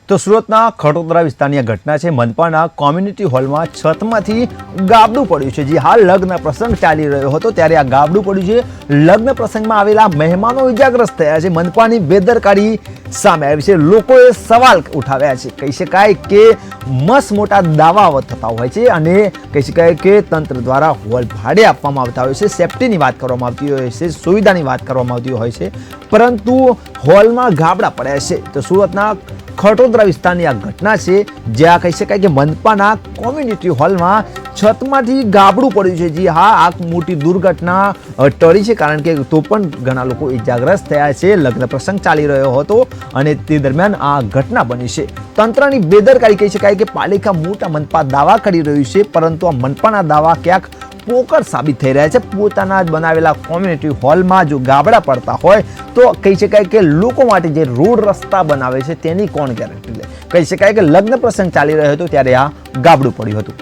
તો સુરતના ખટોદરા વિસ્તારની આ ઘટના છે। મનપાના કોમ્યુનિટી હોલમાં છતમાંથી ગાબડું પડ્યું છે। જે હાલ લગ્ન પ્રસંગ ચાલી રહ્યો હતો ત્યારે આ ગાબડું પડ્યું છે। લગ્ન પ્રસંગમાં આવેલા મહેમાનો ઇજાગ્રસ્ત થયા છે। મનપાની બેદરકારી સામે આવી છે। લોકોએ સવાલ ઉઠાવ્યા છે। કહી શકાય કે મસ્ત મોટા દાવાઓ થતા હોય છે અને કહી શકાય કે તંત્ર દ્વારા હોલ ભાડે આપવામાં આવતા હોય છે। સેફટીની વાત કરવામાં આવતી હોય છે, સુવિધાની વાત કરવામાં આવતી હોય છે, પરંતુ હોલમાં ગાબડા પડ્યા છે। તો સુરતના ખટોદરા વિસ્તારની આ ઘટના છે, જ્યાં કહી શકાય કે મનપાના કોમ્યુનિટી હોલમાં છતમાંથી ગાબડું પડ્યું છે। જી હા, આ મોટી દુર્ઘટના ટળી છે, કારણ કે તો પણ ઘણા લોકો ઇજાગ્રસ્ત થયા છે। લગ્ન પ્રસંગ ચાલી રહ્યો હતો અને તે દરમિયાન આ ઘટના બની છે। તંત્રની બેદરકારી કહી શકાય કે પાલિકા મોટા મનપા દાવા કરી રહ્યું છે, પરંતુ આ મનપાના દાવા ક્યાંક પોકળ સાબિત થઈ રહ્યા છે। પોતાના જ બનાવેલા કોમ્યુનિટી હોલમાં જો ગાબડા પડતા હોય તો કહી શકાય કે લોકો માટે જે રોડ રસ્તા બનાવે છે તેની કોણ ગેરંટી લે। કહી શકાય કે લગ્ન પ્રસંગ ચાલી રહ્યો હતો ત્યારે આ ગાબડું પડ્યું હતું।